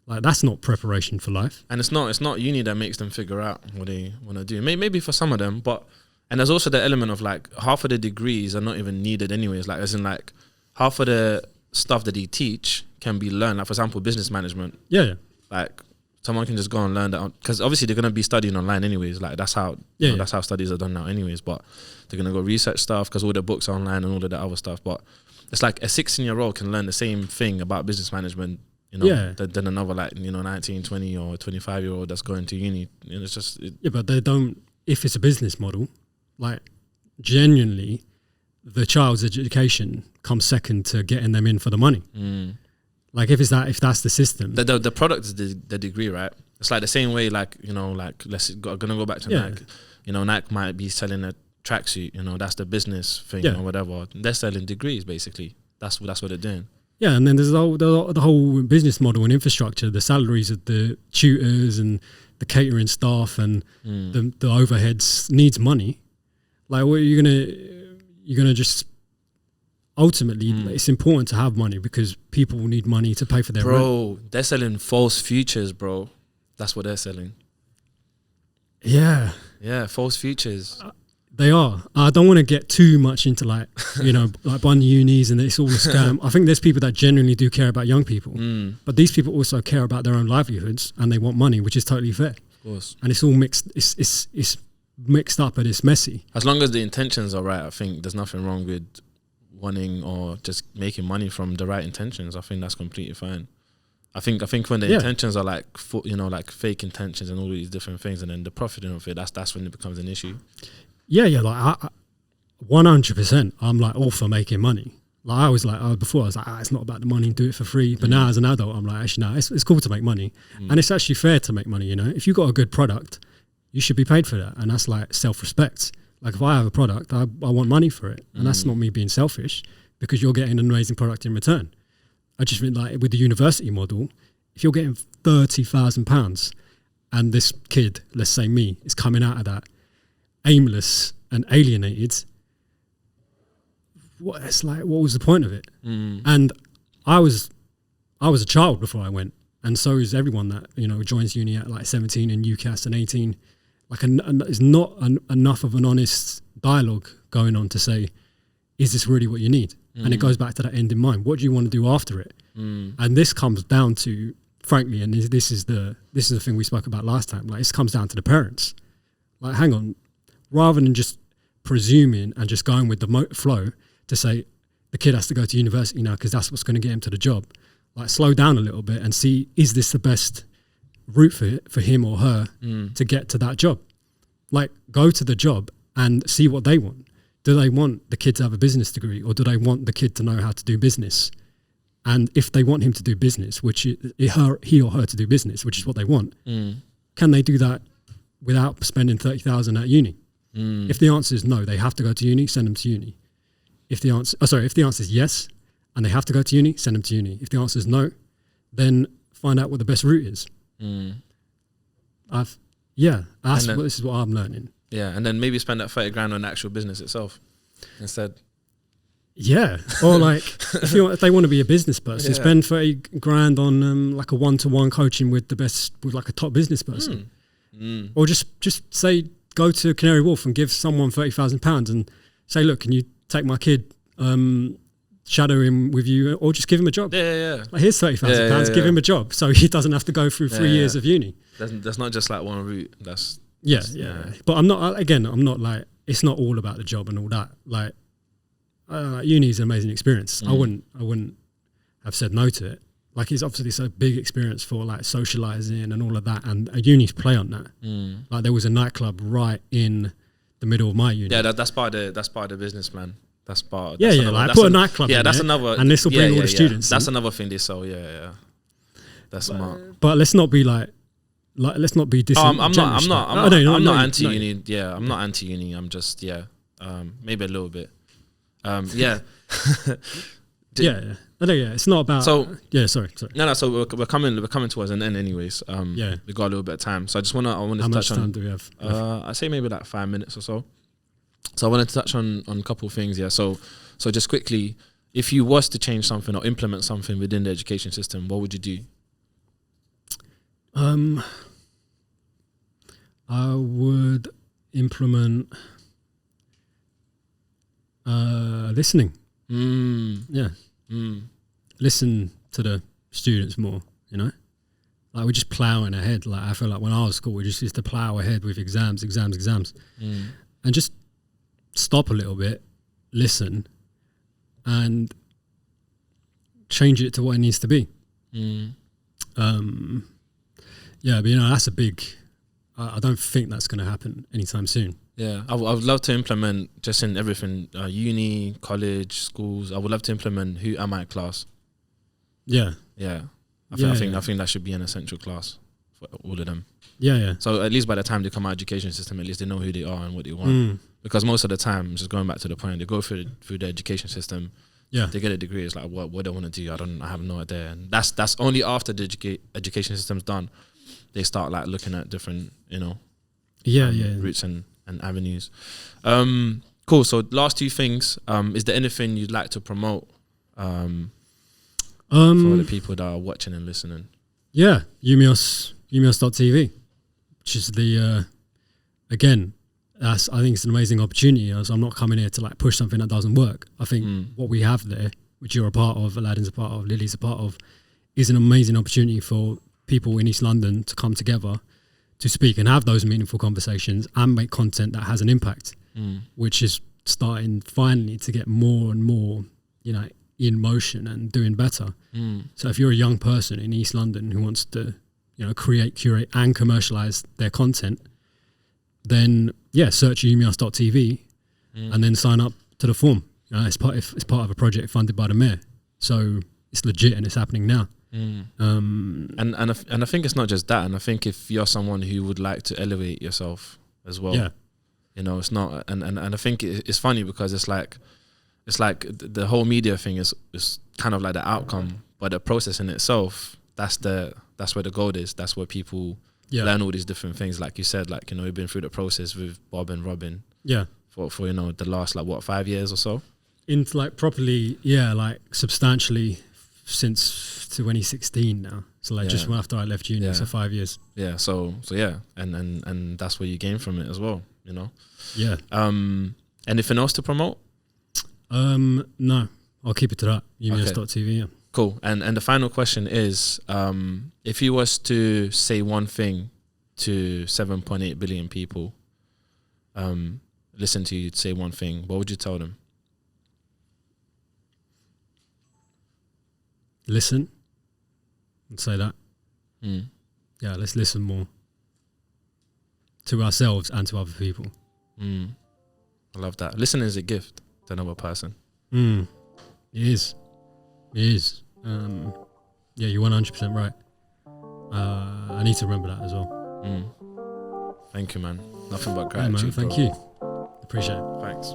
Like, that's not preparation for life. And it's not uni that makes them figure out what they want to do. Maybe for some of them, but, and there's also the element of, like, half of the degrees are not even needed anyways. Like, as in, like, half of the stuff that they teach can be learned. Like, for example, business management. Yeah. Like, someone can just go and learn that, because obviously they're going to be studying online anyways. Like, that's how that's how studies are done now anyways. But they're going to go research stuff because all their books are online and all of that other stuff. But it's like a 16-year-old can learn the same thing about business management, you know, than another, like, you know, 19, 20 or 25-year-old that's going to uni. You know, it's just... but they don't, if it's a business model, like, genuinely, the child's education comes second to getting them in for the money. Like, if that's the system. The product is the degree, right? It's like the same way, like, you know, like, gonna go back to Nike. You know, Nike might be selling a tracksuit, you know, that's the business thing or whatever. They're selling degrees, basically. That's what they're doing. Yeah, and then there's the whole business model and infrastructure, the salaries of the tutors and the catering staff and the overheads needs money. Like, what are you're gonna just... Ultimately, it's important to have money because people need money to pay for their rent. Bro, they're selling false futures, bro. That's what they're selling. Yeah. Yeah, false futures. They are. I don't want to get too much into, like, you know, like bun unis and it's all a scam. I think there's people that genuinely do care about young people. But these people also care about their own livelihoods and they want money, which is totally fair. Of course. And it's all mixed. It's mixed up and it's messy. As long as the intentions are right, I think there's nothing wrong with wanting or just making money from the right intentions. I think that's completely fine. I think when the intentions are like, you know, like fake intentions and all these different things, and then the profiting of it, that's when it becomes an issue. Yeah, like 100%. I'm like all for making money. Like, I was like, before I was like, it's not about the money, do it for free. But now as an adult, I'm like, actually, no, it's cool to make money, and it's actually fair to make money. You know, if you got a good product, you should be paid for that, and that's like self-respect. Like, if I have a product, I want money for it. And that's not me being selfish because you're getting an amazing product in return. I just think, like, with the university model, if you're getting £30,000 and this kid, let's say me, is coming out of that aimless and alienated, what was the point of it? And I was a child before I went. And so is everyone that, you know, joins uni at like 17 and UCAS and 18. Like, there's not enough of an honest dialogue going on to say, is this really what you need? And it goes back to that end in mind. What do you want to do after it? And this comes down to, frankly, and this is the thing we spoke about last time. Like, this comes down to the parents. Like, hang on, rather than just presuming and just going with the flow to say the kid has to go to university now because that's what's going to get him to the job. Like, slow down a little bit and see, is this the best route for him or her to get to that job? Like, go to the job and see what they want. Do they want the kid to have a business degree, or do they want the kid to know how to do business? And if they want him to do business, he or her to do business, which is what they want, can they do that without spending 30,000 at uni? If the answer is no, they have to go to uni, send them to uni. If the answer is yes, and they have to go to uni, send them to uni. If the answer is no, then find out what the best route is. This is what I'm learning. Yeah, and then maybe spend that 30 grand on the actual business itself instead. Yeah, or like if they want to be a business person, spend 30 grand on like a one-to-one coaching with like a top business person, or just say go to Canary Wharf and give someone £30,000 and say, look, can you take my kid, shadow him with you, or just give him a job? Like, here's £30,000, give him a job, so he doesn't have to go through 3 years of uni. That's not just like one route. That's But I'm not like, it's not all about the job and all that. Like, uni is an amazing experience. I wouldn't have said no to it. Like, it's obviously a big experience for like socializing and all of that, and unis play on that. Like, there was a nightclub right in the middle of my uni. Yeah, that's part of the business plan. That's part. Like put a nightclub. Yeah, in that's there, another. and this will bring all the students. That's another thing they sell. Yeah. That's smart. But let's not be like let's not be I'm not anti-uni. No. I'm not anti-uni. I'm just maybe a little bit. Yeah. It's not about. So sorry. No. So we're coming towards an end, anyways. We got a little bit of time. So I wanted to touch on. How much time do we have? I say maybe like 5 minutes or so. So I wanted to touch on a couple of things. Yeah. So just quickly, if you was to change something or implement something within the education system, what would you do? I would implement listening. Listen to the students more, you know? Like, we're just ploughing ahead. Like, I feel like when I was at school, we just used to plough ahead with exams. And just stop a little bit, listen, and change it to what it needs to be. But that's a big, I don't think that's going to happen anytime soon. Yeah, I would love to implement just in everything, uni, college, schools. I would love to implement Who Am I class. Yeah. I think that should be an essential class for all of them. Yeah. So at least by the time they come out of education system, at least they know who they are and what they want. Because most of the time, just going back to the point, they go through the education system. Yeah. They get a degree. It's like, what do I want to do? I have no idea. And that's only after the education system's done, they start like looking at different, routes and avenues. Cool. So last two things. Is there anything you'd like to promote for the people that are watching and listening? Yeah, YouMeUs.tv, which is the again, I think it's an amazing opportunity. As I'm not coming here to like push something that doesn't work. I think what we have there, which you're a part of, Aladdin's a part of, Lily's a part of, is an amazing opportunity for people in East London to come together to speak and have those meaningful conversations and make content that has an impact, which is starting finally to get more and more, in motion and doing better. So if you're a young person in East London who wants to, create, curate and commercialize their content, then search YouMeUs.tv and then sign up to the form. It's part of a project funded by the mayor. So it's legit and it's happening now. And I think it's not just that. And I think if you're someone who would like to elevate yourself as well, it's not. And I think it's funny because it's like the whole media thing is kind of like the outcome, but the process in itself, that's where the gold is. That's where people learn all these different things. Like you said, we've been through the process with Bob and Robin. Yeah. For the last 5 years or so. Into properly, substantially since 2016 now. So just after I left uni, so 5 years. Yeah. So and that's where you gain from it as well. Yeah. Anything else to promote? No, I'll keep it to that. YouMeUs.tv. Yeah. Cool. And the final question is, if you was to say one thing to 7.8 billion people, listen to you say one thing, what would you tell them? Listen. I'd say that. Yeah, let's listen more to ourselves and to other people. I love that. Listening is a gift to another person. It is. Yeah, you're 100% right. I need to remember that as well. Thank you, man. Nothing but gratitude. Man, thank you. Appreciate it. Thanks.